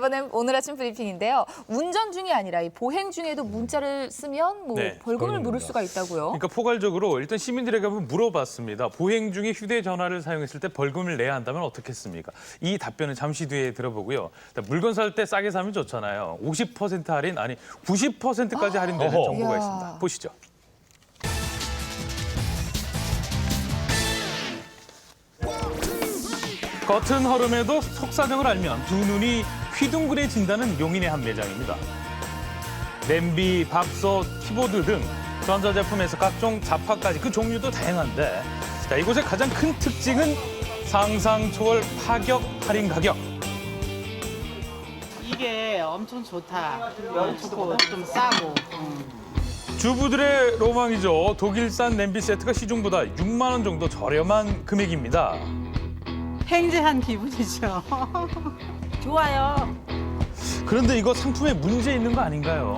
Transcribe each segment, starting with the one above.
꺼낸 오늘 아침 브리핑인데요. 운전 중이 아니라 이 보행 중에도 문자를 쓰면 벌금을 물을 수가 있다고요. 그러니까 포괄적으로 일단 시민들에게 한번 물어봤습니다. 보행 중에 휴대전화를 사용했을 때 벌금을 내야 한다면 어떻겠습니까? 이 답변은 잠시 뒤에 들어보고요. 물건 살 때 싸게 사면 좋잖아요. 50% 할인, 아니 90%까지 할인되는 정보가 있습니다. 보시죠. 겉은 허름해도 속사정을 알면 두 눈이 휘둥그레진다는 용인의 한 매장입니다. 냄비, 밥솥, 키보드 등 전자제품에서 각종 잡화까지 그 종류도 다양한데 자, 이곳의 가장 큰 특징은 상상 초월 파격 할인 가격. 이게 엄청 좋다. 좋고 좀 싸고. 주부들의 로망이죠. 독일산 냄비 세트가 시중보다 6만 원 정도 저렴한 금액입니다. 횡재한 기분이죠. 좋아요. 그런데 이거 상품에 문제 있는 거 아닌가요?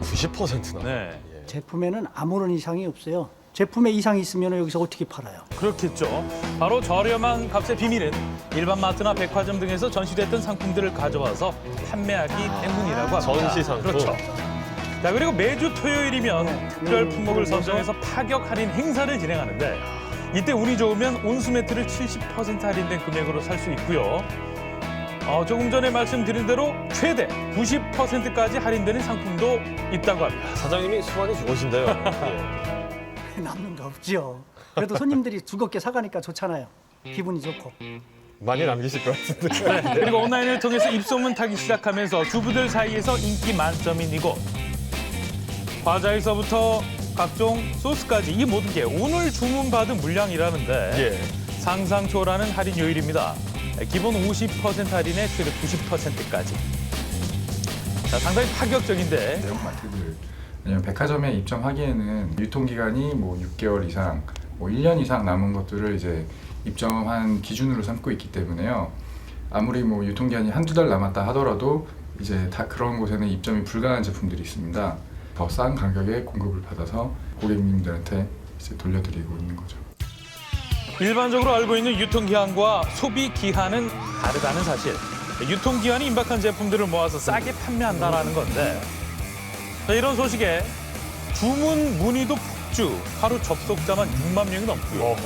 90%나. 네, 제품에는 아무런 이상이 없어요. 제품에 이상이 있으면 여기서 어떻게 팔아요? 그렇겠죠. 바로 저렴한 값의 비밀은 일반 마트나 백화점 등에서 전시됐던 상품들을 가져와서 판매하기 때문이라고 합니다. 전시 상품. 그렇죠. 자, 그리고 매주 토요일이면 특별 품목을 선정해서 파격 할인 행사를 진행하는데 이때 운이 좋으면 온수 매트를 70% 할인된 금액으로 살 수 있고요. 조금 전에 말씀드린 대로 최대 90%까지 할인되는 상품도 있다고 합니다. 사장님이 수완이 좋으신데요. 남는 거 없죠. 그래도 손님들이 즐겁게 사가니까 좋잖아요. 기분이 좋고. 많이 남기실 것 같은데. 그리고 온라인을 통해서 입소문 타기 시작하면서 주부들 사이에서 인기 만점인 이곳. 과자에서부터 각종 소스까지 이 모든 게 오늘 주문받은 물량이라는데 예. 상상 초월하는 할인 요일입니다. 기본 50% 할인에 최대 90%까지. 자, 상당히 파격적인데 대형마트들 왜냐면 백화점에 입점하기에는 유통기간이 뭐 6개월 이상, 뭐 1년 이상 남은 것들을 이제 입점한 기준으로 삼고 있기 때문에요. 아무리 뭐 유통기한이 한두 달 남았다 하더라도 이제 다 그런 곳에는 입점이 불가능한 제품들이 있습니다. 더 싼 가격에 공급을 받아서 고객님들한테 이제 돌려드리고 있는 거죠. 일반적으로 알고 있는 유통기한과 소비기한은 다르다는 사실. 유통기한이 임박한 제품들을 모아서 싸게 판매한다는 건데 자, 이런 소식에 주문 문의도 폭주, 하루 접속자만 6만 명이 넘고요.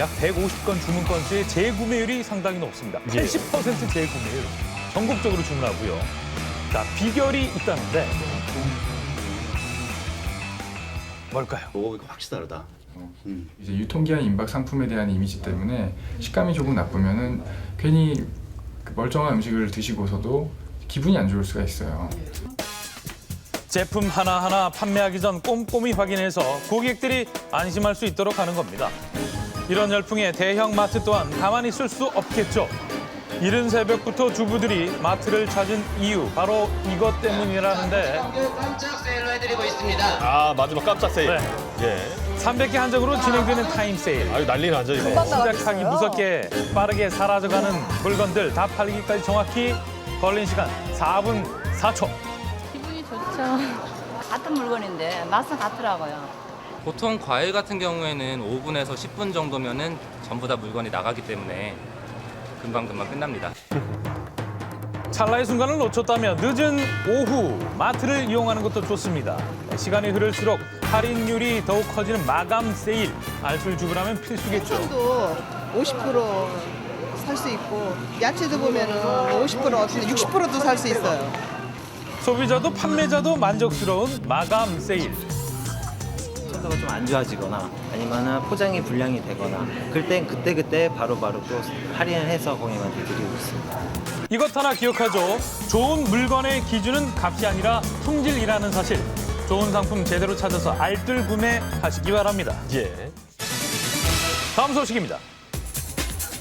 약 150건 주문 건수의 재구매율이 상당히 높습니다. 80% 재구매율, 전국적으로 주문하고요. 자, 비결이 있다는데 뭘까요? 오, 이거 확실히 다르다. 이제 유통기한 임박 상품에 대한 이미지 때문에 식감이 조금 나쁘면은 괜히 그 멀쩡한 음식을 드시고서도 기분이 안 좋을 수가 있어요. 제품 하나하나 판매하기 전 꼼꼼히 확인해서 고객들이 안심할 수 있도록 하는 겁니다. 이런 열풍에 대형 마트 또한 가만히 있을 수 없겠죠. 이른 새벽부터 주부들이 마트를 찾은 이유, 바로 이것 때문이라는데 깜짝 세일로 해드리고 있습니다. 아, 마지막 깜짝 세일. 네. 예. 300개 한정으로 진행되는 타임 세일. 아유, 난리 나죠, 이거. 금방 시작하기 나가겠어요. 무섭게 빠르게 사라져가는 물건들 다 팔리기까지 정확히 걸린 시간 4분 4초. 기분이 좋죠. 같은 물건인데 맛은 같더라고요. 보통 과일 같은 경우에는 5분에서 10분 정도면은 전부 다 물건이 나가기 때문에 금방금방 끝납니다. 찰나의 순간을 놓쳤다면 늦은 오후 마트를 이용하는 것도 좋습니다. 시간이 흐를수록 할인율이 더욱 커지는 마감 세일. 알뜰 주부라면 필수겠죠. 생선도 50% 살 수 있고 야채도 보면은 50% 어떻게 60%도 살 수 있어요. 소비자도 판매자도 만족스러운 마감 세일. 상태가 좀 안 좋아지거나 아니면 포장이 불량이 되거나 그럴 땐 그때 바로바로 또 할인을 해서 고객님한테 드리고 있습니다. 이것 하나 기억하죠. 좋은 물건의 기준은 값이 아니라 품질이라는 사실. 좋은 상품 제대로 찾아서 알뜰 구매하시기 바랍니다. 예. 다음 소식입니다.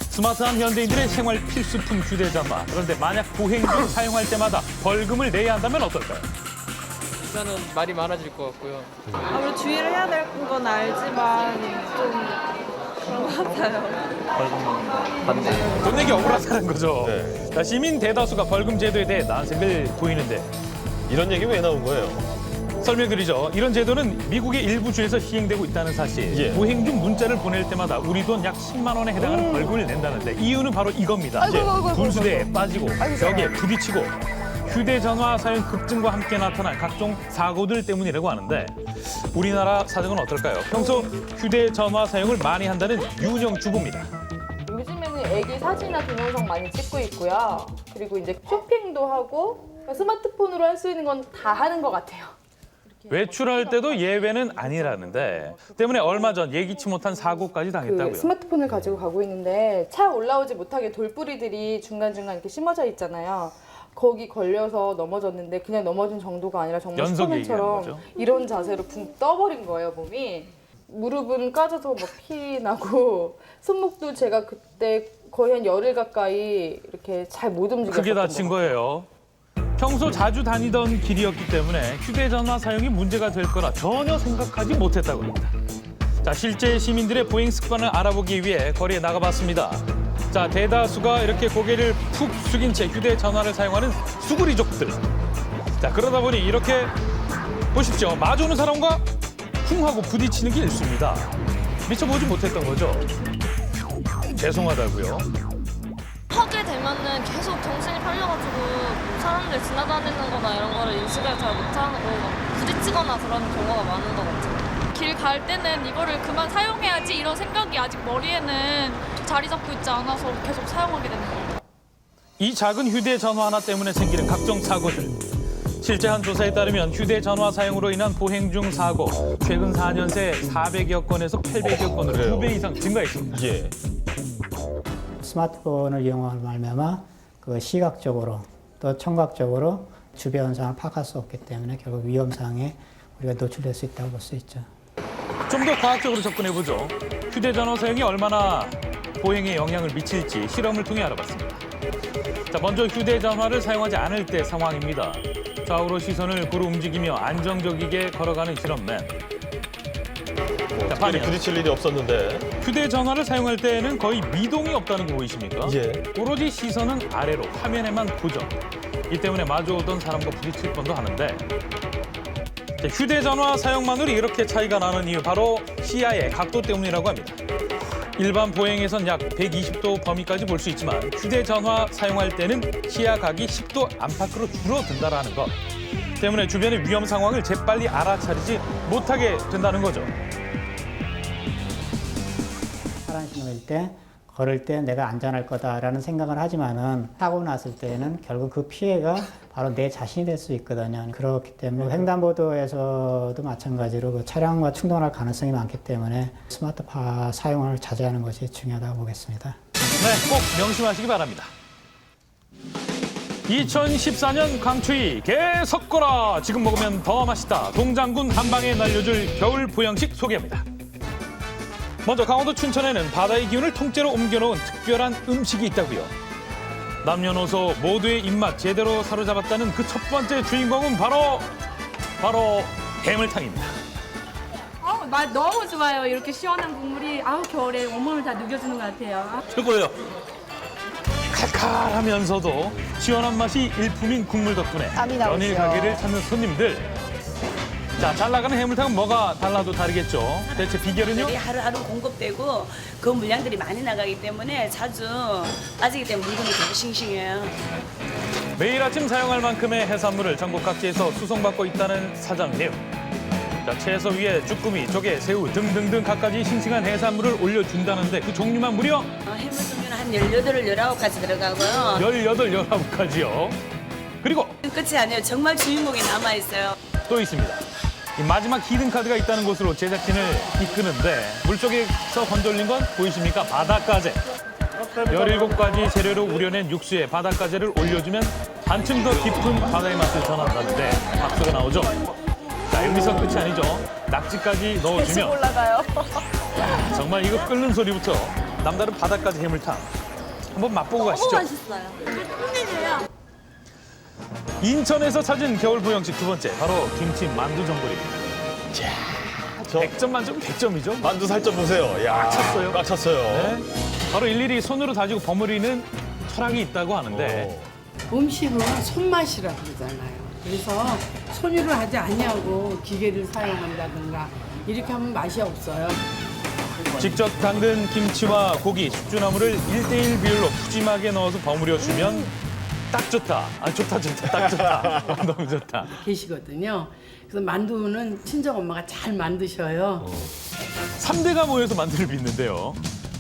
스마트한 현대인들의 생활 필수품 휴대전화. 그런데 만약 보행 중 사용할 때마다 벌금을 내야 한다면 어떨까요? 일단은 말이 많아질 것 같고요. 아무래도 주의를 해야 될 건 알지만 좀 그런 것 같아요. 받네. 돈 내기 억울하다는 거죠. 네. 자, 시민 대다수가 벌금 제도에 대해 난색을 보이는데 이런 얘기 왜 나온 거예요? 설명드리죠. 이런 제도는 미국의 일부 주에서 시행되고 있다는 사실. 예. 보행 중 문자를 보낼 때마다 우리 돈 약 10만 원에 해당하는 벌금을 낸다는데 이유는 바로 이겁니다. 아이고, 아이고, 아이고, 분수대에 빠지고 아이고, 벽에 부딪히고 휴대전화 사용 급증과 함께 나타난 각종 사고들 때문이라고 하는데 우리나라 사정은 어떨까요? 평소 휴대전화 사용을 많이 한다는 윤영 주부입니다. 요즘에는 애기 사진이나 동영상 많이 찍고 있고요. 그리고 이제 쇼핑도 하고 스마트폰으로 할 수 있는 건 다 하는 것 같아요. 외출할 때도 예외는 아니라는데 때문에 얼마 전 예기치 못한 사고까지 당했다고요. 스마트폰을 가지고 가고 있는데 차 올라오지 못하게 돌뿌리들이 중간중간 이렇게 심어져 있잖아요. 거기 걸려서 넘어졌는데 그냥 넘어진 정도가 아니라 정말 연속 얘기하는 슈퍼맨처럼 거죠? 이런 자세로 붕 떠버린 거예요, 몸이. 무릎은 까져서 막 피 나고 손목도 제가 그때 거의 한 열흘 가까이 이렇게 잘 못 움직였었던 크게 다친 것 같아요. 거예요. 평소 자주 다니던 길이었기 때문에 휴대전화 사용이 문제가 될 거라 전혀 생각하지 못했다고 합니다. 자, 실제 시민들의 보행 습관을 알아보기 위해 거리에 나가봤습니다. 자, 대다수가 이렇게 고개를 푹 숙인 채 휴대전화를 사용하는 수구리족들. 자, 그러다 보니 이렇게 보십시오. 마주오는 사람과 쿵 하고 부딪히는 게 일수입니다. 미처 보지 못했던 거죠. 죄송하다고요. 하게 되면은 계속 정신이 팔려가지고 사람들 지나다니는 거나 이런 거를 인식을 잘 못하고 부딪히거나 그런 경우가 많은 것 같아요. 길 갈 때는 이거를 그만 사용해야지 이런 생각이 아직 머리에는 자리 잡고 있지 않아서 계속 사용하게 되는 거예요. 이 작은 휴대전화 하나 때문에 생기는 각종 사고들. 실제 한 조사에 따르면 휴대전화 사용으로 인한 보행 중 사고 최근 4년 새 400여 건에서 800여 건으로 2배 이상 증가했습니다. 예. 스마트폰을 이용할 말미암아 그 시각적으로 또 청각적으로 주변 상황을 파악할 수 없기 때문에 결국 위험상에 우리가 노출될 수 있다고 볼 수 있죠. 좀 더 과학적으로 접근해보죠. 휴대전화 사용이 얼마나 보행에 영향을 미칠지 실험을 통해 알아봤습니다. 자, 먼저 휴대전화를 사용하지 않을 때 상황입니다. 좌우로 시선을 고루 움직이며 안정적이게 걸어가는 실험맨. 자, 특별히 부딪힐 일이 없었는데. 휴대전화를 사용할 때는 거의 미동이 없다는 거 보이십니까? 예. 오로지 시선은 아래로 화면에만 고정. 이 때문에 마주오던 사람과 부딪힐 뻔도 하는데 자, 휴대전화 사용만으로 이렇게 차이가 나는 이유 바로 시야의 각도 때문이라고 합니다. 일반 보행에선 약 120도 범위까지 볼 수 있지만 휴대전화 사용할 때는 시야각이 10도 안팎으로 줄어든다는 것 때문에 주변의 위험 상황을 재빨리 알아차리지 못하게 된다는 거죠. 파란 신호일 때 걸을 때 내가 안전할 거다라는 생각을 하지만은 사고 났을 때는 결국 그 피해가 바로 내 자신이 될 수 있거든요. 그렇기 때문에 횡단보도에서도 마찬가지로 그 차량과 충돌할 가능성이 많기 때문에 스마트폰 사용을 자제하는 것이 중요하다고 보겠습니다. 네, 꼭 명심하시기 바랍니다. 2014년 강추위 계속 거라 지금 먹으면 더 맛있다. 동장군 한방에 날려줄 겨울 보양식 소개합니다. 먼저 강원도 춘천에는 바다의 기운을 통째로 옮겨놓은 특별한 음식이 있다고요. 남녀노소 모두의 입맛 제대로 사로잡았다는 그 첫 번째 주인공은 바로 해물탕입니다. 맛 너무 좋아요. 이렇게 시원한 국물이 겨울에 온몸을 다 녹여주는 것 같아요. 최고예요. 칼칼하면서도 시원한 맛이 일품인 국물 덕분에 땀이 나오죠. 연일 가게를 찾는 손님들. 자, 잘 나가는 해물탕은 뭐가 달라도 다르겠죠. 대체 비결은요? 하루하루 공급되고 그 물량들이 많이 나가기 때문에 자주 빠지기 때문에 물건이 되게 싱싱해요. 매일 아침 사용할 만큼의 해산물을 전국 각지에서 수송받고 있다는 사장님. 자, 채소 위에 쭈꾸미, 조개, 새우 등등등 갖가지 싱싱한 해산물을 올려준다는데 그 종류만 무려 해물 종류는 한 18, 19가지 들어가고요. 18, 19가지요. 그리고 끝이 아니에요. 정말 주인공이 남아있어요. 또 있습니다. 이 마지막 히든카드가 있다는 곳으로 제작진을 이끄는데 물속에서 건져올린 건 보이십니까? 바닷가재. 17가지 재료로 우려낸 육수에 바닷가재를 올려주면 한층 더 깊은 바다의 맛을 전한다는데 박수가 나오죠. 자, 여기서 끝이 아니죠. 낙지까지 넣어주면 올라가요. 정말 이거 끓는 소리부터 남다른 바닷가재 해물탕. 한번 맛보고 가시죠. 맛있어요. 끝내줘요. 인천에서 찾은 겨울 보양식 두 번째, 바로 김치 만두 전골입니다. 자, 100점 만점 100점이죠? 만두 살점 보세요. 야, 꽉 찼어요. 꽉 찼어요. 네. 바로 일일이 손으로 다지고 버무리는 철학이 있다고 하는데 음식은 손맛이라 그러잖아요. 그래서 손으로 하지 아니하고 기계를 사용한다든가 이렇게 하면 맛이 없어요. 직접 담근 김치와 고기, 숙주나물을 1:1 비율로 푸짐하게 넣어서 버무려주면 딱 좋다. 아, 좋다. 딱 좋다. 너무 좋다. 계시거든요. 그래서 만두는 친정 엄마가 잘 만드셔요. 3대가 모여서 만두를 빚는데요.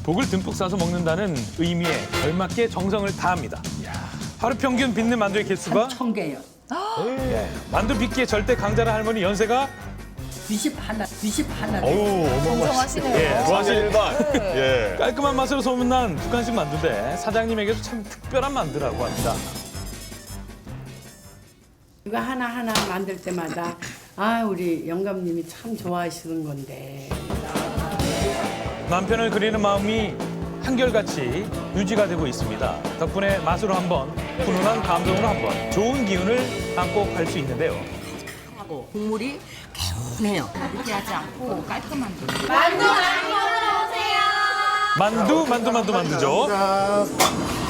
복을 듬뿍 싸서 먹는다는 의미에 걸맞게 정성을 다합니다. 하루 평균 빚는 만두의 개수가 1,000개요. 만두 빚기에 절대 강자는 할머니 연세가 91. 어우, 정정하시네요. 예, 사실 일반. 네. 예. 깔끔한 맛으로 소문난 북한식 만두인데 사장님에게도 참 특별한 만두라고 합니다. 이거 하나하나 만들 때마다 우리 영감님이 참 좋아하시는 건데. 남편을 그리는 마음이 한결같이 유지가 되고 있습니다. 덕분에 맛으로 한번, 훈훈한 감동으로 한번 좋은 기운을 안고 갈 수 있는데요. 하고 국물이 개운해요. 이렇게 하지 않고 깔끔한 분. 만두죠.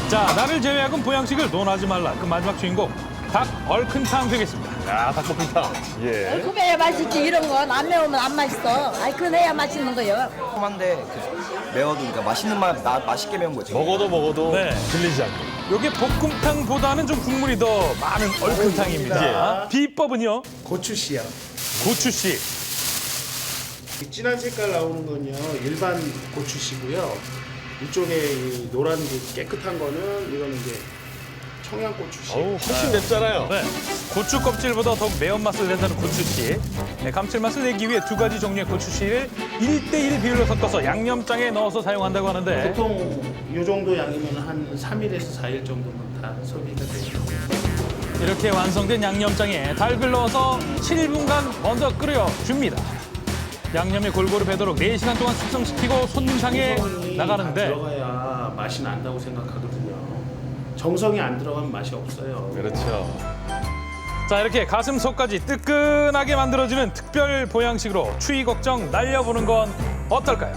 자, 나를 제외하곤 보양식을 논하지 말라. 그 마지막 주인공 닭 얼큰탕 되겠습니다. 야, 닭볶음탕. 예. 얼큰해야 맛있지. 이런 건 안 매우면 안 맛있어. 얼큰해야 맛있는 거예요. 한데 매워도 그러니까 맛있는 맛있게 매운 거죠. 먹어도 네. 질리지 않고. 요게 볶음탕보다는 좀 국물이 더 많은 얼큰탕입니다. 비법은요? 고추씨요. 고추씨. 진한 색깔 나오는 건요 일반 고추씨고요. 이쪽에 이 노란 깨끗한 거는 이거는 이제 청양고추씨. 훨씬 맵잖아요. 네. 고추 껍질보다 더욱 매운맛을 낸다는 고추씨. 네, 감칠맛을 내기 위해 두 가지 종류의 고추씨를 1대1 비율로 섞어서 양념장에 넣어서 사용한다고 하는데 보통 이 정도 양이면 한 3일에서 4일 정도면 다 소비가 돼요. 이렇게 완성된 양념장에 닭을 넣어서 7분간 먼저 끓여줍니다. 양념이 골고루 배도록 4시간 동안 숙성시키고 손님 향해 나가는데 들어가야 맛이 난다고 생각하거든요. 정성이 안 들어가면 맛이 없어요. 그렇죠. 자, 이렇게 가슴 속까지 뜨끈하게 만들어지는 특별 보양식으로 추위 걱정 날려보는 건 어떨까요?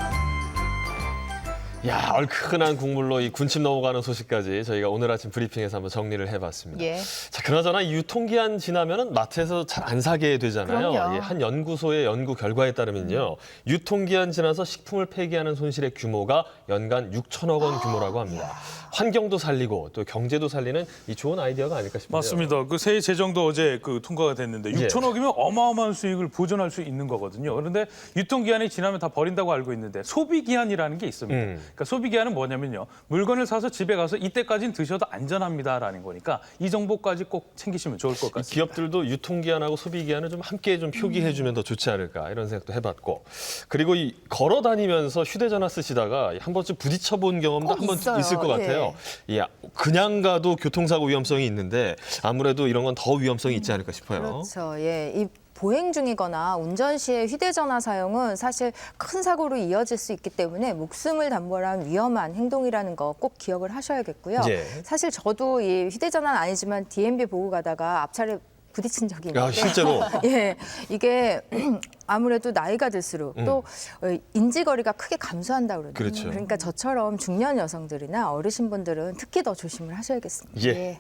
야, 얼큰한 국물로 이 군침 넘어가는 소식까지 저희가 오늘 아침 브리핑에서 한번 정리를 해봤습니다. 예. 자, 그나저나 이 유통기한 지나면은 마트에서 잘 안 사게 되잖아요. 그럼요. 예, 한 연구소의 연구 결과에 따르면요, 유통기한 지나서 식품을 폐기하는 손실의 규모가 연간 6천억 원 규모라고 합니다. 환경도 살리고 또 경제도 살리는 이 좋은 아이디어가 아닐까 싶은데요. 맞습니다. 그 새 재정도 어제 통과가 됐는데 6천억이면 어마어마한 수익을 보존할 수 있는 거거든요. 그런데 유통기한이 지나면 다 버린다고 알고 있는데 소비기한이라는 게 있습니다. 그러니까 소비기한은 뭐냐면요, 물건을 사서 집에 가서 이때까지는 드셔도 안전합니다라는 거니까 이 정보까지 꼭 챙기시면 좋을 것 같습니다. 기업들도 유통기한하고 소비기한을 좀 함께 좀 표기해주면 더 좋지 않을까 이런 생각도 해봤고, 그리고 이 걸어 다니면서 휴대전화 쓰시다가 한 번쯤 부딪혀본 경험도 한 번 있을 것 같아요. 예, 그냥 가도 교통사고 위험성이 있는데 아무래도 이런 건 더 위험성이 있지 않을까 싶어요. 그렇죠. 예. 이 보행 중이거나 운전 시에 휴대전화 사용은 사실 큰 사고로 이어질 수 있기 때문에 목숨을 담보한 위험한 행동이라는 거 꼭 기억을 하셔야겠고요. 예. 사실 저도 이 휴대전화는 아니지만 DMB 보고 가다가 앞차를 부딪힌 적이 있는데 실제로? 예, 이게 아무래도 나이가 들수록 또 인지거리가 크게 감소한다고 그러거든요. 그렇죠. 그러니까 저처럼 중년 여성들이나 어르신분들은 특히 더 조심을 하셔야겠습니다. 예. 예.